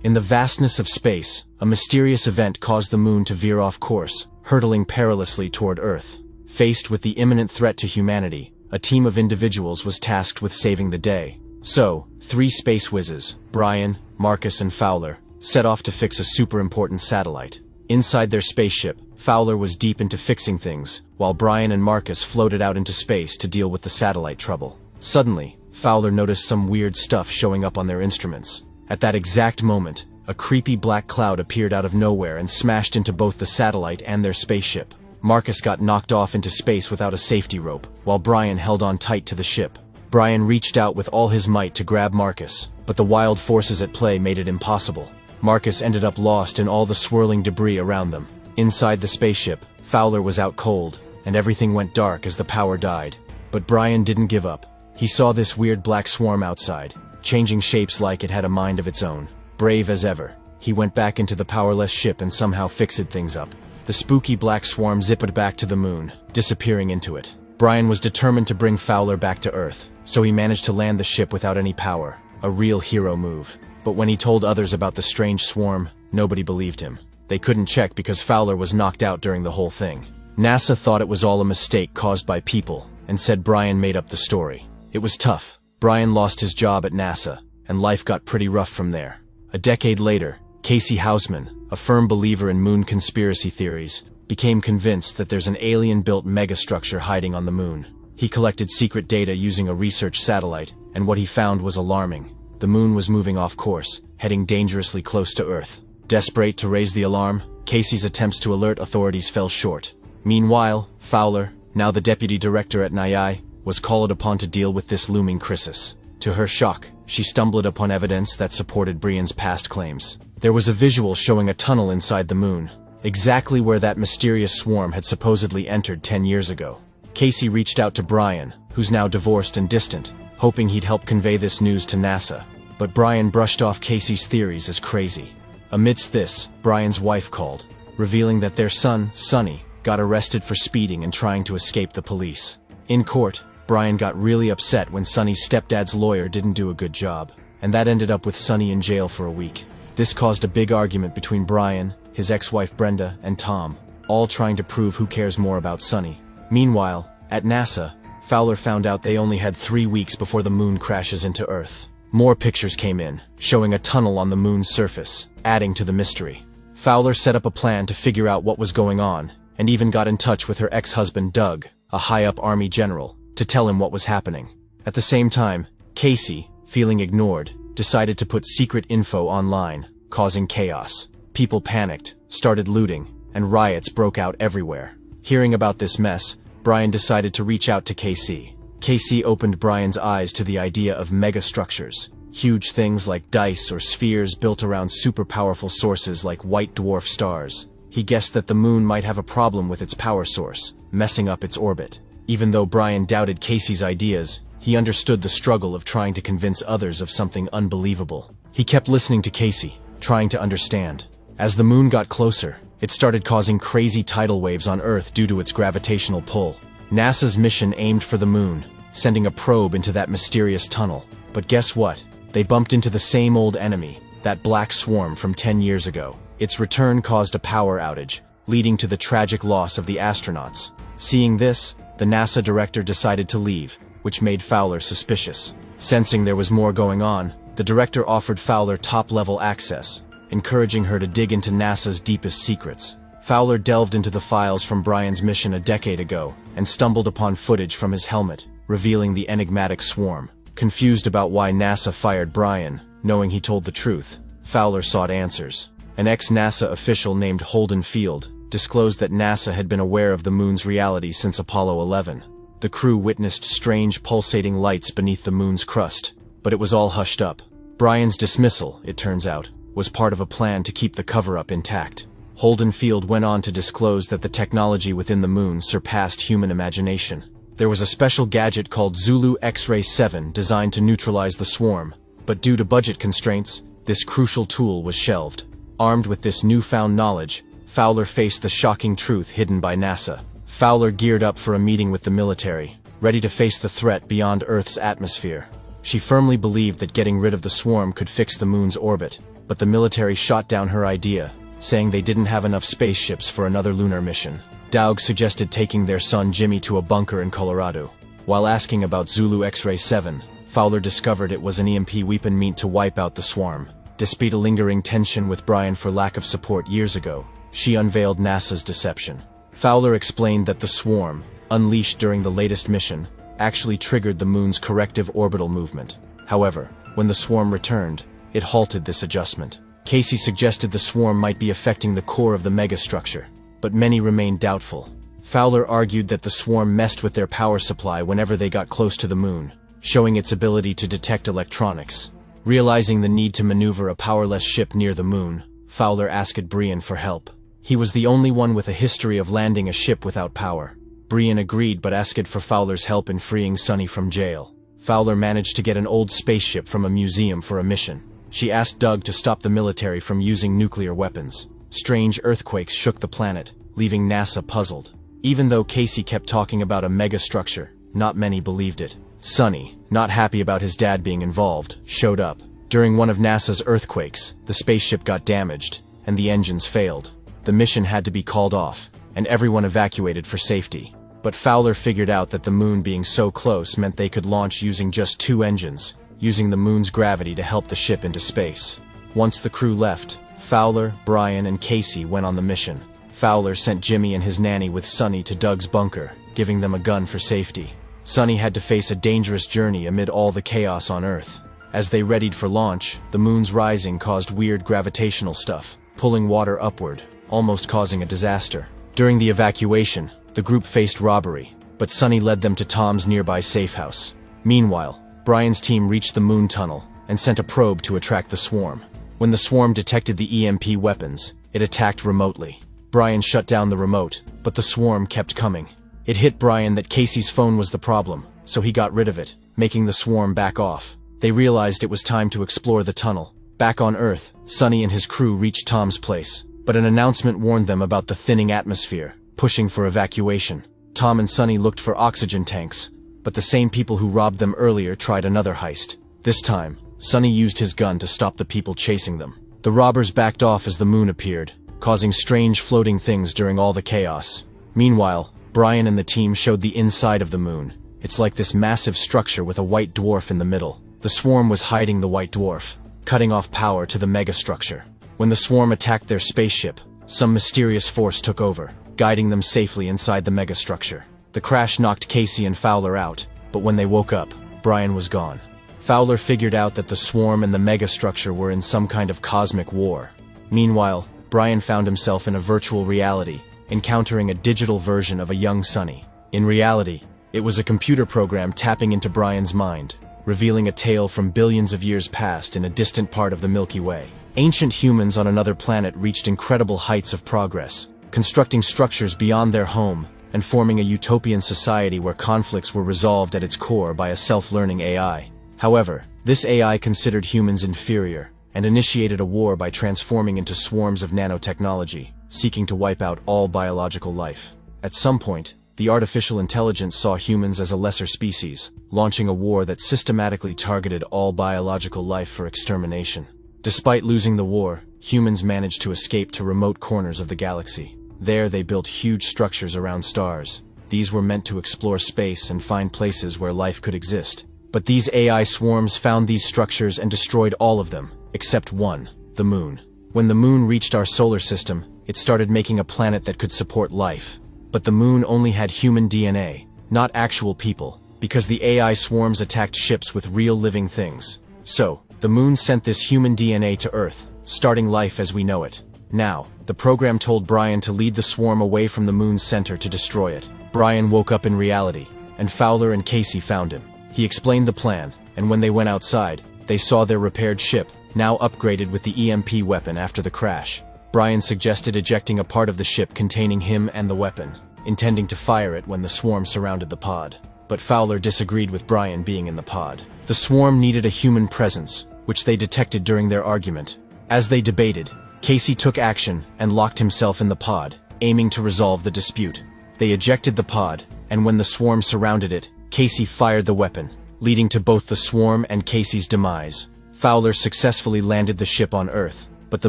In the vastness of space, a mysterious event caused the moon to veer off course, hurtling perilously toward Earth. Faced with the imminent threat to humanity, a team of individuals was tasked with saving the day. So, 3 space whizzes, Brian, Marcus and Fowler, set off to fix a super important satellite. Inside their spaceship, Fowler was deep into fixing things, while Brian and Marcus floated out into space to deal with the satellite trouble. Suddenly, Fowler noticed some weird stuff showing up on their instruments. At that exact moment, a creepy black cloud appeared out of nowhere and smashed into both the satellite and their spaceship. Marcus got knocked off into space without a safety rope, while Brian held on tight to the ship. Brian reached out with all his might to grab Marcus, but the wild forces at play made it impossible. Marcus ended up lost in all the swirling debris around them. Inside the spaceship, Fowler was out cold, and everything went dark as the power died. But Brian didn't give up. He saw this weird black swarm outside, changing shapes like it had a mind of its own. Brave as ever, he went back into the powerless ship and somehow fixed things up. The spooky black swarm zipped back to the moon, disappearing into it. Brian was determined to bring Fowler back to Earth, so he managed to land the ship without any power. A real hero move. But when he told others about the strange swarm, nobody believed him. They couldn't check because Fowler was knocked out during the whole thing. NASA thought it was all a mistake caused by people, and said Brian made up the story. It was tough. Brian lost his job at NASA, and life got pretty rough from there. A decade later, Casey Houseman, a firm believer in moon conspiracy theories, became convinced that there's an alien-built megastructure hiding on the moon. He collected secret data using a research satellite, and what he found was alarming. The moon was moving off course, heading dangerously close to Earth. Desperate to raise the alarm, Casey's attempts to alert authorities fell short. Meanwhile, Fowler, now the deputy director at NII, was called upon to deal with this looming crisis. To her shock, she stumbled upon evidence that supported Brian's past claims. There was a visual showing a tunnel inside the moon, exactly where that mysterious swarm had supposedly entered 10 years ago. Casey reached out to Brian, who's now divorced and distant, hoping he'd help convey this news to NASA. But Brian brushed off Casey's theories as crazy. Amidst this, Brian's wife called, revealing that their son, Sonny, got arrested for speeding and trying to escape the police. In court, Brian got really upset when Sonny's stepdad's lawyer didn't do a good job, and that ended up with Sonny in jail for a week. This caused a big argument between Brian, his ex-wife Brenda, and Tom, all trying to prove who cares more about Sonny. Meanwhile, at NASA, Fowler found out they only had 3 weeks before the moon crashes into Earth. More pictures came in, showing a tunnel on the moon's surface, adding to the mystery. Fowler set up a plan to figure out what was going on, and even got in touch with her ex-husband Doug, a high-up Army general, to tell him what was happening. At the same time, Casey, feeling ignored, decided to put secret info online, causing chaos. People panicked, started looting, and riots broke out everywhere. Hearing about this mess, Brian decided to reach out to Casey. Casey opened Brian's eyes to the idea of megastructures, huge things like dice or spheres built around super-powerful sources like white dwarf stars. He guessed that the moon might have a problem with its power source, messing up its orbit. Even though Brian doubted Casey's ideas, he understood the struggle of trying to convince others of something unbelievable. He kept listening to Casey, trying to understand. As the moon got closer, it started causing crazy tidal waves on Earth due to its gravitational pull. NASA's mission aimed for the moon, sending a probe into that mysterious tunnel. But guess what? They bumped into the same old enemy, that black swarm from 10 years ago. Its return caused a power outage, leading to the tragic loss of the astronauts. Seeing this, the NASA director decided to leave, which made Fowler suspicious. Sensing there was more going on, the director offered Fowler top-level access, encouraging her to dig into NASA's deepest secrets. Fowler delved into the files from Brian's mission a decade ago and stumbled upon footage from his helmet, revealing the enigmatic swarm. Confused about why NASA fired Brian, knowing he told the truth, Fowler sought answers. An ex-NASA official named Holden Field disclosed that NASA had been aware of the moon's reality since Apollo 11. The crew witnessed strange pulsating lights beneath the moon's crust, but it was all hushed up. Brian's dismissal, it turns out, was part of a plan to keep the cover-up intact. Holden Field went on to disclose that the technology within the moon surpassed human imagination. There was a special gadget called Zulu X-Ray 7 designed to neutralize the swarm, but due to budget constraints, this crucial tool was shelved. Armed with this newfound knowledge, Fowler faced the shocking truth hidden by NASA. Fowler geared up for a meeting with the military, ready to face the threat beyond Earth's atmosphere. She firmly believed that getting rid of the swarm could fix the moon's orbit, but the military shot down her idea, saying they didn't have enough spaceships for another lunar mission. Daug suggested taking their son Jimmy to a bunker in Colorado. While asking about Zulu X-Ray 7, Fowler discovered it was an EMP weapon meant to wipe out the swarm. Despite a lingering tension with Brian for lack of support years ago, she unveiled NASA's deception. Fowler explained that the swarm, unleashed during the latest mission, actually triggered the moon's corrective orbital movement. However, when the swarm returned, it halted this adjustment. Casey suggested the swarm might be affecting the core of the megastructure, but many remained doubtful. Fowler argued that the swarm messed with their power supply whenever they got close to the moon, showing its ability to detect electronics. Realizing the need to maneuver a powerless ship near the moon, Fowler asked Brian for help. He was the only one with a history of landing a ship without power. Brian agreed but asked for Fowler's help in freeing Sonny from jail. Fowler managed to get an old spaceship from a museum for a mission. She asked Daug to stop the military from using nuclear weapons. Strange earthquakes shook the planet, leaving NASA puzzled. Even though Casey kept talking about a megastructure, not many believed it. Sonny, not happy about his dad being involved, showed up. During one of NASA's earthquakes, the spaceship got damaged, and the engines failed. The mission had to be called off, and everyone evacuated for safety. But Fowler figured out that the moon being so close meant they could launch using just 2 engines, using the moon's gravity to help the ship into space. Once the crew left, Fowler, Brian, and Casey went on the mission. Fowler sent Jimmy and his nanny with Sonny to Daug's bunker, giving them a gun for safety. Sonny had to face a dangerous journey amid all the chaos on Earth. As they readied for launch, the moon's rising caused weird gravitational stuff, pulling water upward, almost causing a disaster. During the evacuation, the group faced robbery, but Sonny led them to Tom's nearby safe house. Meanwhile, Brian's team reached the moon tunnel and sent a probe to attract the swarm. When the swarm detected the EMP weapons, it attacked remotely. Brian shut down the remote, but the swarm kept coming. It hit Brian that Casey's phone was the problem, so he got rid of it, making the swarm back off. They realized it was time to explore the tunnel. Back on Earth, Sonny and his crew reached Tom's place, but an announcement warned them about the thinning atmosphere, pushing for evacuation. Tom and Sonny looked for oxygen tanks, but the same people who robbed them earlier tried another heist. This time, Sonny used his gun to stop the people chasing them. The robbers backed off as the moon appeared, causing strange floating things during all the chaos. Meanwhile, Brian and the team showed the inside of the moon. It's like this massive structure with a white dwarf in the middle. The swarm was hiding the white dwarf, cutting off power to the megastructure. When the swarm attacked their spaceship, some mysterious force took over, guiding them safely inside the megastructure. The crash knocked Casey and Fowler out, but when they woke up, Brian was gone. Fowler figured out that the swarm and the megastructure were in some kind of cosmic war. Meanwhile, Brian found himself in a virtual reality, encountering a digital version of a young Sonny. In reality, it was a computer program tapping into Brian's mind, revealing a tale from billions of years past in a distant part of the Milky Way. Ancient humans on another planet reached incredible heights of progress, constructing structures beyond their home and forming a utopian society where conflicts were resolved at its core by a self-learning AI. However, this AI considered humans inferior and initiated a war by transforming into swarms of nanotechnology, seeking to wipe out all biological life. At some point, the artificial intelligence saw humans as a lesser species, launching a war that systematically targeted all biological life for extermination. Despite losing the war, humans managed to escape to remote corners of the galaxy. There they built huge structures around stars. These were meant to explore space and find places where life could exist. But these AI swarms found these structures and destroyed all of them, except one, the moon. When the moon reached our solar system, it started making a planet that could support life. But the moon only had human DNA, not actual people, because the AI swarms attacked ships with real living things. So, the moon sent this human DNA to Earth, starting life as we know it. Now, the program told Brian to lead the swarm away from the moon's center to destroy it. Brian woke up in reality, and Fowler and Casey found him. He explained the plan, and when they went outside, they saw their repaired ship, now upgraded with the EMP weapon after the crash. Brian suggested ejecting a part of the ship containing him and the weapon, intending to fire it when the swarm surrounded the pod. But Fowler disagreed with Brian being in the pod. The swarm needed a human presence, which they detected during their argument. As they debated, Casey took action and locked himself in the pod, aiming to resolve the dispute. They ejected the pod, and when the swarm surrounded it, Casey fired the weapon, leading to both the swarm and Casey's demise. Fowler successfully landed the ship on Earth, but the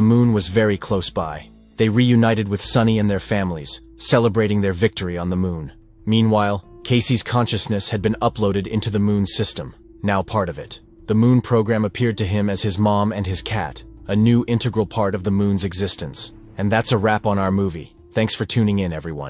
moon was very close by. They reunited with Sunny and their families, celebrating their victory on the moon. Meanwhile, Casey's consciousness had been uploaded into the moon's system, now part of it. The moon program appeared to him as his mom and his cat, a new integral part of the moon's existence. And that's a wrap on our movie. Thanks for tuning in, everyone.